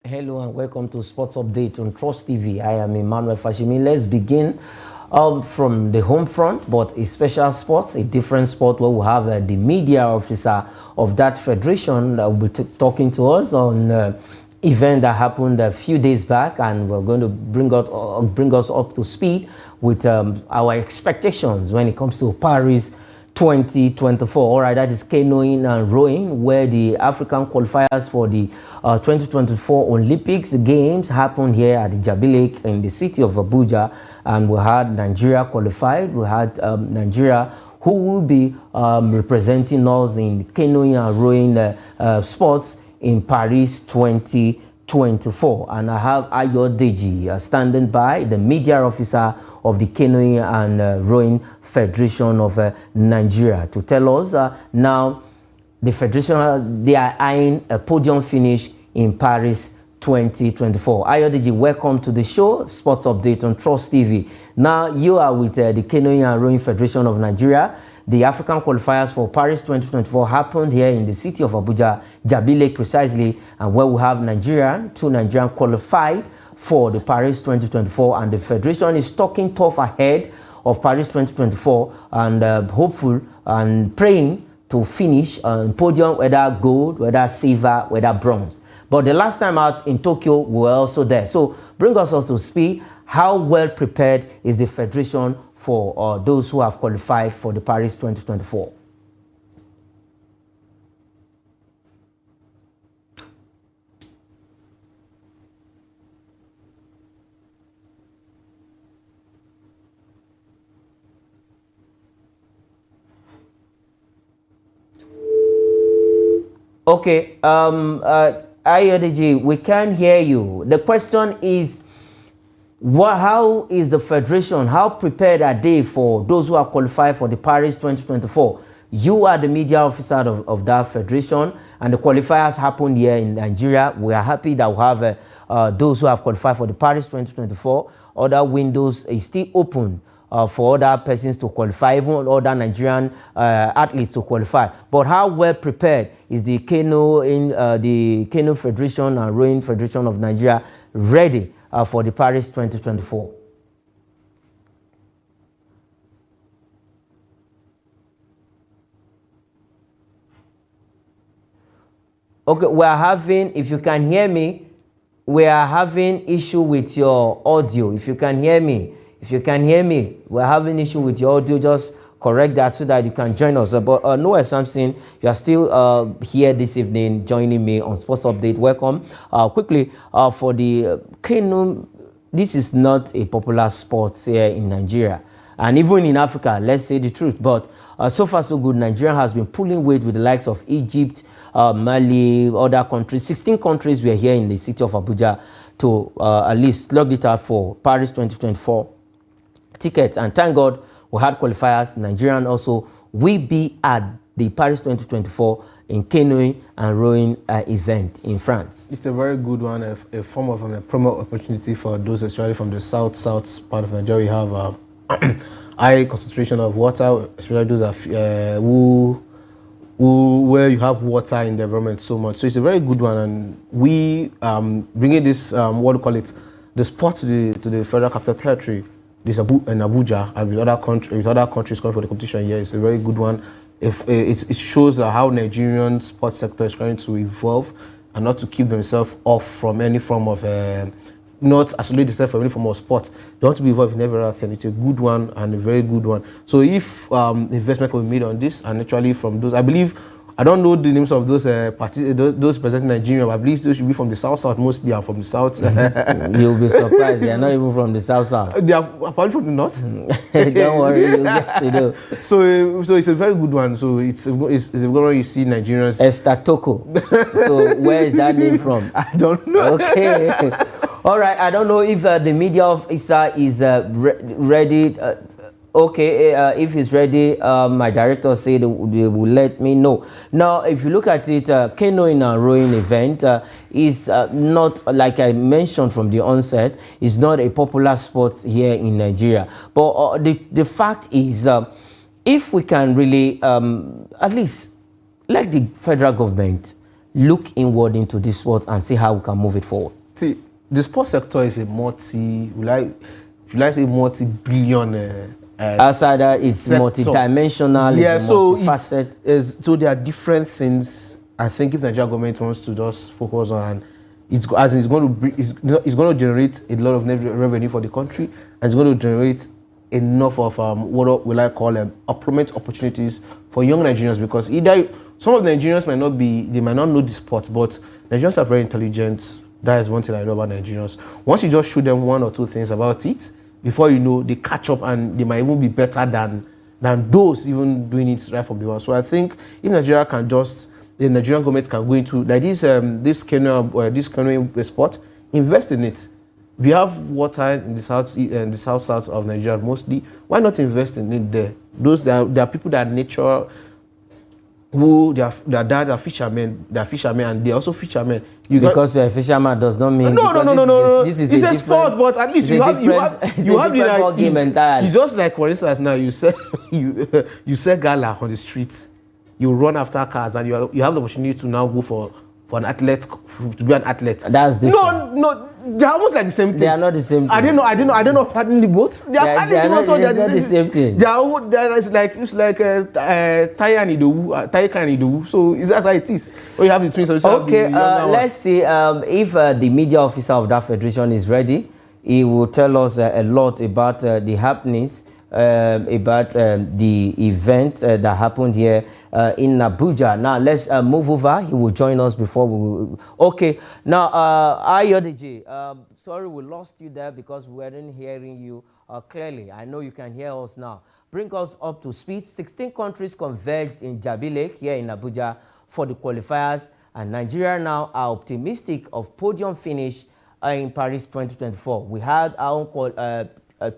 Hello and welcome to Sports Update on Trust TV. I am Emmanuel Fashimi. Let's begin from the home front, but a special sport, a different sport where we have the media officer of that federation that will be talking to us on event that happened a few days back, and we're going to bring us up to speed with our expectations when it comes to Paris 2024. All right, that is canoeing and rowing, where the African qualifiers for the 2024 Olympics Games happened here at the Jabi Lake in the city of Abuja, and we had Nigeria qualified. We had Nigeria who will be representing us in canoeing and rowing sports in Paris 2024. And I have Ayodeji standing by, the media officer of the Canoeing and Rowing Federation of Nigeria, to tell us now the federation, they are eyeing a podium finish in Paris 2024. Ayodeji, welcome to the show, Sports Update on Trust TV. Now you are with the Canoeing and Rowing Federation of Nigeria. The African qualifiers for Paris 2024 happened here in the city of Abuja, Jabi Lake precisely, and where we have two Nigerian qualified for the Paris 2024, and the federation is talking tough ahead of Paris 2024 and hopeful and praying to finish on podium, whether gold, whether silver, whether bronze. But the last time out in Tokyo, we were also there. So bring us up to speed. How well prepared is the federation for those who have qualified for the Paris 2024? Okay, Ayodeji, we can't hear you. The question is, how is the federation, how prepared are they for those who are qualified for the Paris 2024? You are the media officer of that federation, and the qualifiers happened here in Nigeria. We are happy that we have those who have qualified for the Paris 2024. Other windows is still open for other persons to qualify, even other Nigerian athletes to qualify. But how well prepared is the Canoe Federation and Rowing Federation of Nigeria ready for the Paris 2024? Okay, we are having, if you can hear me, we are having issue with your audio. If you can hear me, we're having issue with your audio. Just correct that so that you can join us. But Noah Samson, you are still here this evening joining me on Sports Update. Welcome. Quickly, for the canoe, this is not a popular sport here in Nigeria. And even in Africa, let's say the truth. But so far so good, Nigeria has been pulling weight with the likes of Egypt, Mali, other countries. 16 countries were here in the city of Abuja to at least slug it out for Paris 2024 tickets. And thank God we had qualifiers. Nigerian also will be at the Paris 2024 in canoeing and rowing event in France. It's a very good one, a form of a promo opportunity for those, especially from the south part of Nigeria. We have high concentration of water, especially those where you have water in the environment so much. So it's a very good one, and we bringing this what do you call it, the sport to the federal capital territory. This in Abuja, and with other countries coming for the competition here, it's a very good one. It shows how Nigerian sports sector is trying to evolve and not to keep themselves off from any form of not isolate themselves from any form of sport. They want to be involved in every other thing. It's a good one and a very good one. So if investment can be made on this, and actually from those, I believe, I don't know the names of those those presenting Nigeria, but I believe those should be from the south. Mostly are from the south. You'll be surprised. They are not even from the south. They are probably from the north. Don't worry, you'll get to know. So it's a very good one. So it's a good one. You see Nigerians. Estatoko. So where is that name from? I don't know. Okay. All right. I don't know if the media officer is ready. Okay, if it's ready, my director said they will let me know. Now, if you look at it, canoeing and rowing event is not, like I mentioned from the onset, is not a popular sport here in Nigeria. But the fact is, if we can really, at least, let the federal government look inward into this sport and see how we can move it forward. See, the sports sector is a should I say multi-billion outside that, it's multidimensional. Yeah, it's so multifaceted. there are different things. I think if Nigerian government wants to just focus on, it's going to generate a lot of revenue for the country, and it's going to generate enough of what will I call employment opportunities for young Nigerians, because either some of the Nigerians might not know the sport, but Nigerians are very intelligent. That is one thing I know about Nigerians. Once you just show them one or two things about it, before you know, they catch up and they might even be better than those even doing it right from the one. So I think if Nigeria can just, the Nigerian government can go into like this canoeing sport, invest in it. We have water in the south of Nigeria mostly. Why not invest in it there? There are people that are nature, who their dads are fishermen, and they're also fishermen. Because you're a fisherman does not mean no. This is it's a sport, but at least you have the game entirely. It's just like, for instance, now you sell gala on the streets, you run after cars, and you have the opportunity to now go for an athlete, to be an athlete. That's different. No, they're almost like the same thing. They are not the same thing. I don't know partly both. They are the same thing. It's like Taye and Idowu. So that's how it is. Or you have the twins. Okay, let's see if the media officer of that federation is ready. He will tell us a lot about the happenings, about the event that happened here in Abuja. Now let's move over. He will join us before we. Okay. Now, Ayodeji, sorry we lost you there because we weren't hearing you clearly. I know you can hear us now. Bring us up to speed. 16 countries converged in Jabi Lake here in Abuja for the qualifiers, and Nigeria now are optimistic of podium finish in Paris 2024. We had our own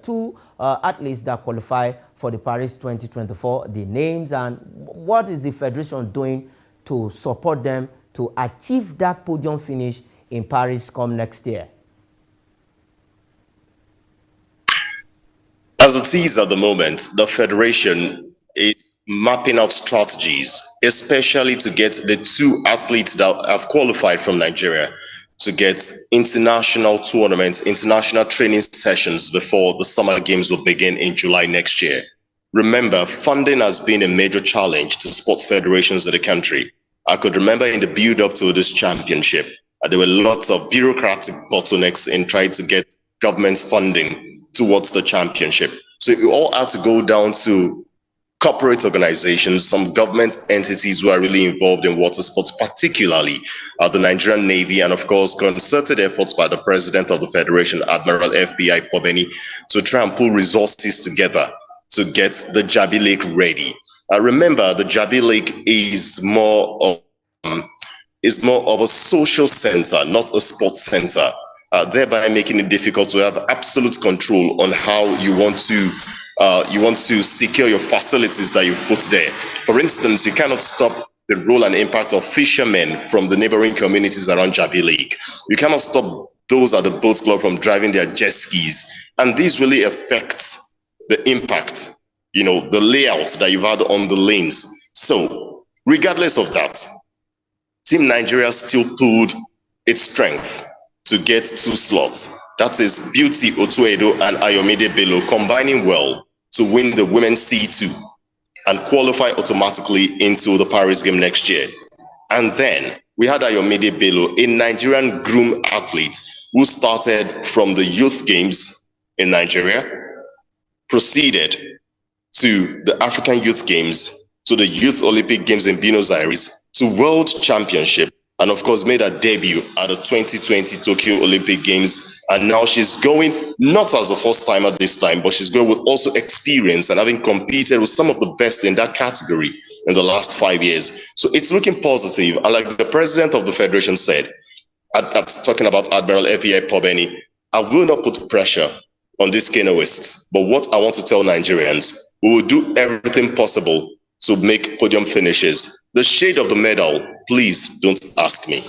two athletes that qualify for the Paris 2024, the names, and what is the federation doing to support them to achieve that podium finish in Paris come next year? As it is at the moment, the federation is mapping out strategies, especially to get the two athletes that have qualified from Nigeria to get international tournaments, international training sessions before the summer games will begin in July next year. Remember, funding has been a major challenge to sports federations in the country. I could remember in the build-up to this championship, there were lots of bureaucratic bottlenecks in trying to get government funding towards the championship. So you all had to go down to corporate organizations, some government entities who are really involved in water sports, particularly the Nigerian Navy, and of course, concerted efforts by the president of the Federation, Admiral FBI Pobeni, to try and pull resources together to get the Jabi Lake ready. Remember, the Jabi Lake is more of a social center, not a sports center, thereby making it difficult to have absolute control on how you want to secure your facilities that you've put there. For instance, you cannot stop the role and impact of fishermen from the neighboring communities around Jabi Lake. You cannot stop those at the boat club from driving their jet skis. And this really affects the impact, the layouts that you've had on the lanes. So regardless of that, Team Nigeria still pulled its strength to get two slots. That is Beauty Otuedo and Ayomide Bello combining well to win the women's C2 and qualify automatically into the Paris game next year. And then we had Ayomide Bello, a Nigerian groom athlete who started from the youth games in Nigeria, proceeded to the African Youth Games, to the Youth Olympic Games in Buenos Aires, to World Championship, and of course made her debut at the 2020 Tokyo Olympic Games. And now she's going, not as a first timer this time, but she's going with also experience and having competed with some of the best in that category in the last 5 years. So it's looking positive. And like the president of the federation said, talking about Admiral FBI Pobeni, I will not put pressure on these canoeists. But what I want to tell Nigerians, we will do everything possible to make podium finishes. The shade of the medal, please don't ask me.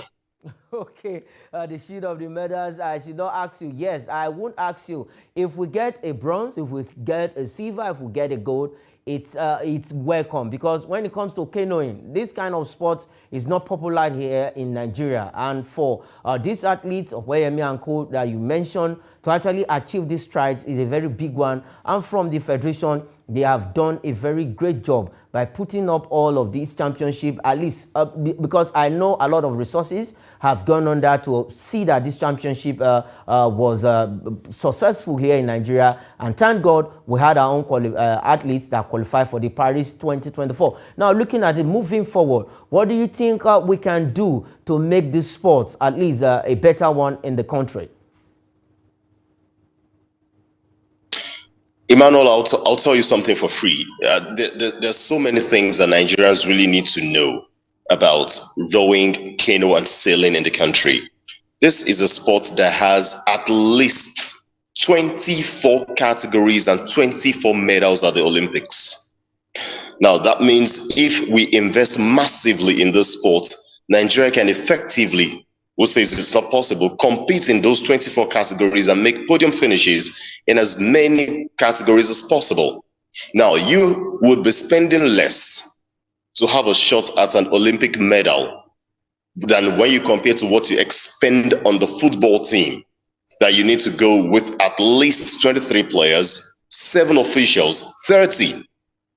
Okay, the shade of the medals, I should not ask you. Yes, I won't ask you. If we get a bronze, if we get a silver, if we get a gold, it's welcome, because when it comes to canoeing, this kind of sport is not popular here in Nigeria. And for these athletes of Wayemi and Co that you mentioned to actually achieve these strides is a very big one. And from the federation, they have done a very great job by putting up all of these championships, at least because I know a lot of resources have gone on there to see that this championship was successful here in Nigeria. And thank God we had our own athletes that qualified for the Paris 2024. Now, looking at it moving forward, what do you think we can do to make this sport at least a better one in the country? Emmanuel, I'll tell you something for free. There's so many things that Nigerians really need to know about rowing, canoe, and sailing in the country. This is a sport that has at least 24 categories and 24 medals at the Olympics. Now, that means if we invest massively in this sport, Nigeria can effectively, who says it's not possible, compete in those 24 categories and make podium finishes in as many categories as possible. Now, you would be spending less to have a shot at an Olympic medal than when you compare to what you expend on the football team, that you need to go with at least 23 players, 7 officials, 30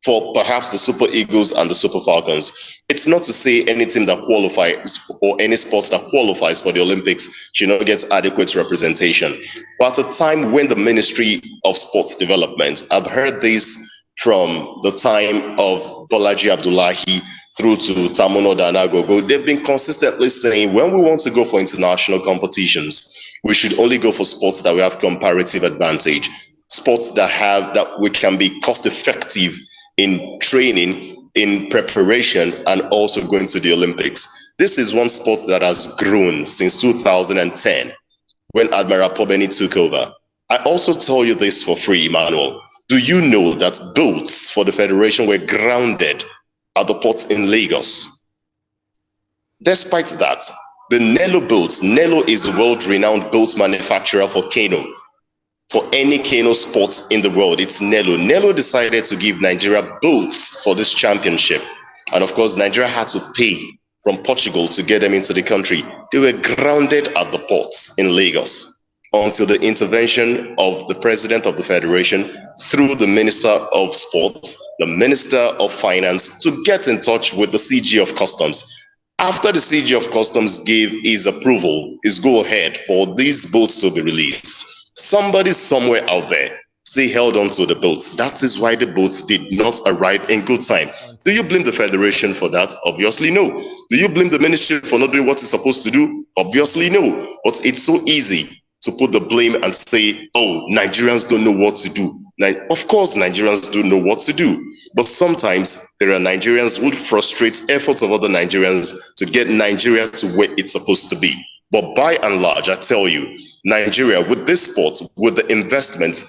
for perhaps the Super Eagles and the Super Falcons. It's not to say any team that qualifies or any sports that qualifies for the Olympics should not get adequate representation. But at a time when the Ministry of Sports Development, I've heard this from the time of Bolaji Abdullahi through to Tamuno Danagogo, they've been consistently saying when we want to go for international competitions, we should only go for sports that we have comparative advantage, sports that we can be cost effective in training, in preparation, and also going to the Olympics. This is one sport that has grown since 2010 when Admiral Pobeni took over. I also tell you this for free, Emmanuel. Do you know that boats for the Federation were grounded at the ports in Lagos? Despite that, the Nello boats, Nello is the world-renowned boat manufacturer for canoe. For any canoe sports in the world, it's Nello. Nello decided to give Nigeria boats for this championship. And of course, Nigeria had to pay from Portugal to get them into the country. They were grounded at the ports in Lagos until the intervention of the president of the federation through the minister of sports, the minister of finance, to get in touch with the CG of customs. After the CG of customs gave his approval, his go ahead for these boats to be released, somebody somewhere out there say held on to the boats. That is why the boats did not arrive in good time. Do you blame the federation for that? Obviously no. Do you blame the ministry for not doing what it's supposed to do? Obviously no. But it's so easy to put the blame and say, oh, Nigerians don't know what to do. Of course, Nigerians do know what to do. But sometimes there are Nigerians who would frustrate efforts of other Nigerians to get Nigeria to where it's supposed to be. But by and large, I tell you, Nigeria, with this sport, with the investment,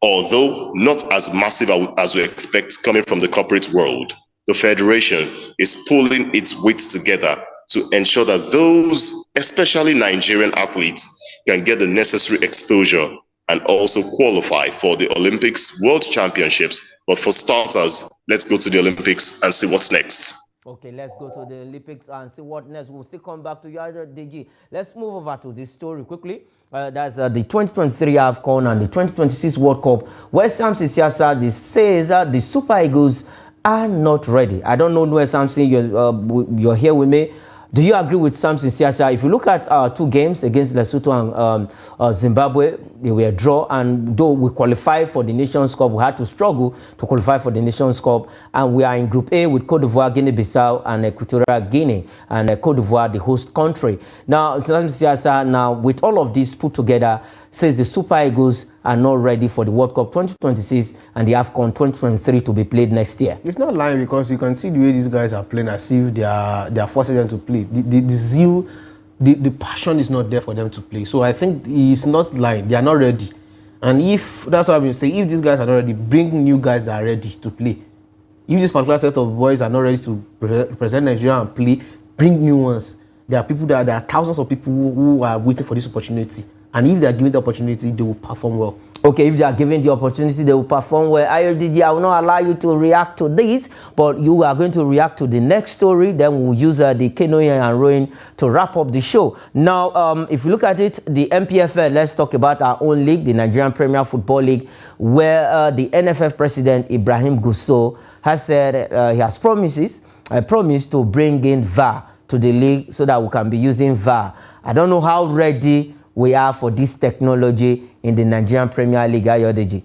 although not as massive as we expect coming from the corporate world, the federation is pulling its weight together to ensure that those, especially Nigerian athletes, can get the necessary exposure and also qualify for the Olympics, World Championships. But for starters, let's go to the Olympics and see what's next. Okay, let's go to the Olympics and see what next. We'll still come back to you, Ayodeji. Let's move over to this story quickly. That's the 2023 AFCON and the 2026 World Cup, where Samson says the Super Eagles are not ready. I don't know where Samson, you're here with me. Do you agree with Samson Siasa? If you look at our 2 games against Lesotho and Zimbabwe, they were a draw, and though we qualified for the Nations Cup, we had to struggle to qualify for the Nations Cup, and we are in Group A with Cote d'Ivoire, Guinea-Bissau, and Equatorial Guinea, and Cote d'Ivoire, the host country. Now, Samson Siasa, now with all of this put together, says the Super Eagles are not ready for the World Cup 2026 and the AFCON 2023 to be played next year. It's not lying, because you can see the way these guys are playing as if they are forcing them to play. The zeal, the passion is not there for them to play. So I think he's not lying. They are not ready. And if, that's what I've been saying, if these guys are not ready, bring new guys that are ready to play. If this particular set of boys are not ready to represent Nigeria and play, bring new ones. there are thousands of people who are waiting for this opportunity. And if they are given the opportunity, they will perform well. Okay, if they are given the opportunity, they will perform well. Ayodeji, I will not allow you to react to this, but you are going to react to the next story. Then we'll use the canoeing and rowing to wrap up the show. Now, if you look at it, the MPFL, let's talk about our own league, the Nigerian Premier Football League, where the NFF president, Ibrahim Gusso, has said he has promised to bring in VAR to the league so that we can be using VAR. I don't know how ready we are for this technology in the Nigerian Premier League, Ayodeji.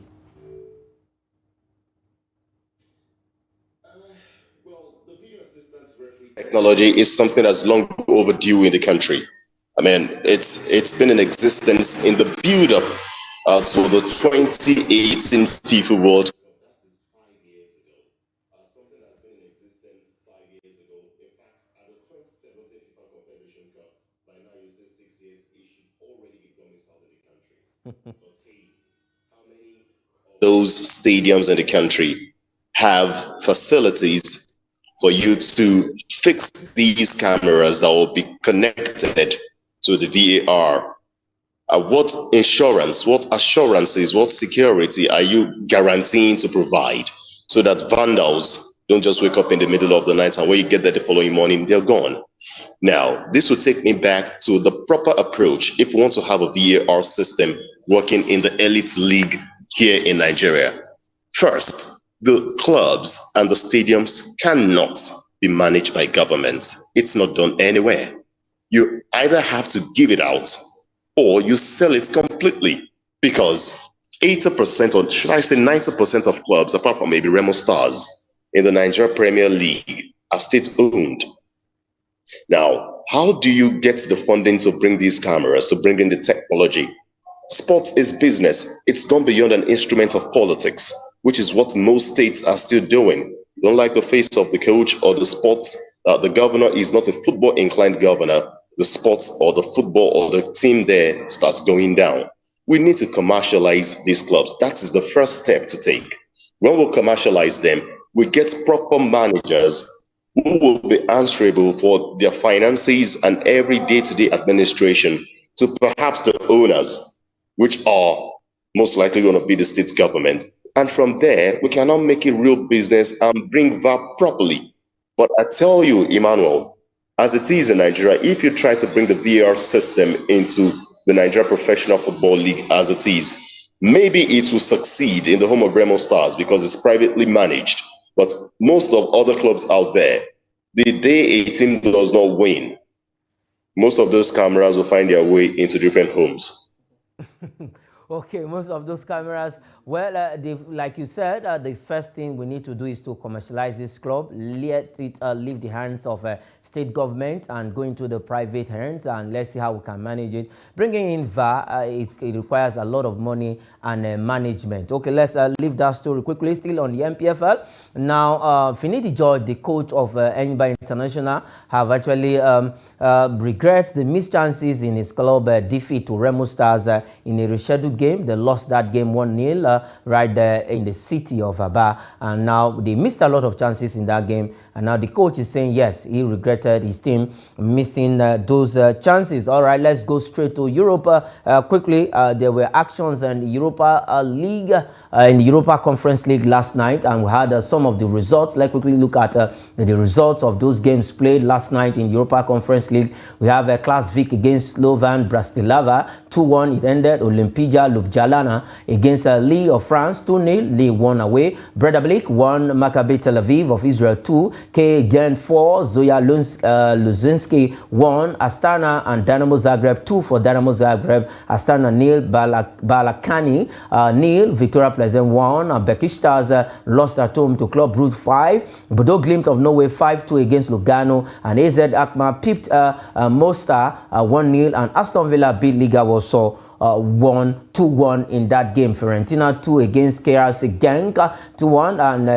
Well, the video assistant referee technology is something that's long overdue in the country. I mean, it's been in existence in the build-up to the 2018 FIFA World Cup. That is 5 years ago. Something that's been in existence 5 years ago. In fact, at the 2017 FIFA Confederation Cup, by now you say 6 years, it should already be domiciled in the country. But hey, how many of those stadiums in the country have facilities for you to fix these cameras that will be connected to the VAR? What insurance, what assurances, what security are you guaranteeing to provide so that vandals don't just wake up in the middle of the night and when you get there the following morning, they're gone? Now, this will take me back to the proper approach if we want to have a VAR system working in the elite league here in Nigeria. First, the clubs and the stadiums cannot be managed by government. It's not done anywhere. You either have to give it out or you sell it completely, because 80%, or should I say 90% of clubs, apart from maybe Remo Stars in the Nigeria Premier League, are state-owned. Now, how do you get the funding to bring these cameras, to bring in the technology? Sports is business. It's gone beyond an instrument of politics, which is what most states are still doing. You don't like the face of the coach or the sports, the governor is not a football-inclined governor. The sports or the football or the team there starts going down. We need to commercialize these clubs. That is the first step to take. When we commercialize them, we get proper managers who will be answerable for their finances and every day-to-day administration to perhaps the owners, which are most likely going to be the state government. And from there, we cannot make it real business and bring VAR properly. But I tell you, Emmanuel, as it is in Nigeria, if you try to bring the VAR system into the Nigeria Professional Football League as it is, maybe it will succeed in the home of Remo Stars because it's privately managed. But most of other clubs out there, the day a team does not win, most of those cameras will find their way into different homes. Okay, most of those cameras, well, like you said, the first thing we need to do is to commercialize this club, let it leave the hands of state government and go into the private hands, and let's see how we can manage it. Bringing in VAR, it requires a lot of money and management. Okay, let's leave that story quickly, still on the MPFL. Now, Finidi George, the coach of Enyimba International, have actually regrets the missed chances in his club defeat to Remo Stars in a rescheduled game. They lost that game 1-0 right there in the city of Aba, and now they missed a lot of chances in that game. And now the coach is saying, yes, he regretted his team missing those chances. All right, let's go straight to Europa quickly. There were actions in the Europa League, in the Europa Conference League last night, and we had some of the results. Let's quickly look at the results of those games played last night in Europa Conference League. We have a Class Vic against Slovan Bratislava, 2-1 it ended. Olimpija Ljubljana against Lille of France, 2-0. Lille won away. Breidablik won Maccabi Tel Aviv of Israel 2. K Gent 4, Zoya Luzinski 1, Astana and Dynamo Zagreb 2 for Dynamo Zagreb, Astana 0, Balakani 0, Victoria Pleasant 1, Besiktas lost at home to Club Brugge 5, Bodo Glimt of Norway 5-2 against Lugano, and AZ Alkmaar pipped Mostar 1-0, and Aston Villa beat Liga Warsaw won 2-1 in that game. Fiorentina 2 against KRC Genk 2-1, and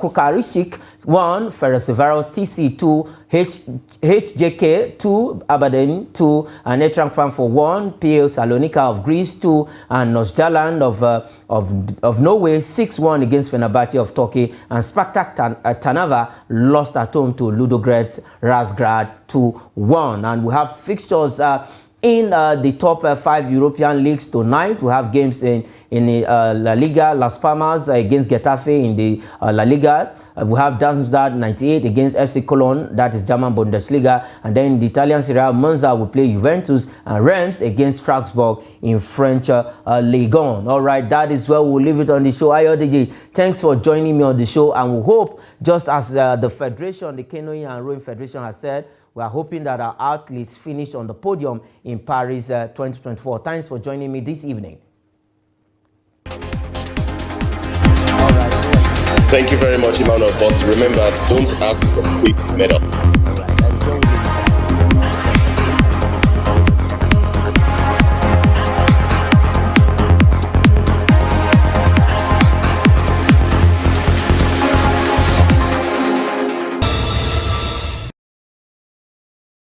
Kukarishik 1, Ferencvaros TC 2, HJK 2, Abaden 2, and Eintracht Frankfurt 1, PL Salonika of Greece 2, and Nordsjælland of Norway 6-1 against Fenerbahce of Turkey, and Spartak Trnava lost at home to Ludogorets Razgrad 2-1. And we have fixtures in the top 5 European leagues tonight. We have games in La Liga, Las Palmas against Getafe in the La Liga. We have Darmstadt 98 against FC Cologne, that is German Bundesliga. And then the Italian Serie A, Monza will play Juventus, and Reims against Strasbourg in French Ligue 1. All right, that is where we'll leave it on the show. Ayodeji, thanks for joining me on the show, and we hope, just as the Federation, the Canoeing and Rowing Federation has said, we are hoping that our athletes finish on the podium in Paris 2024. Thanks for joining me this evening. Thank you very much, Emmanuel. But remember, don't ask for a quick medal.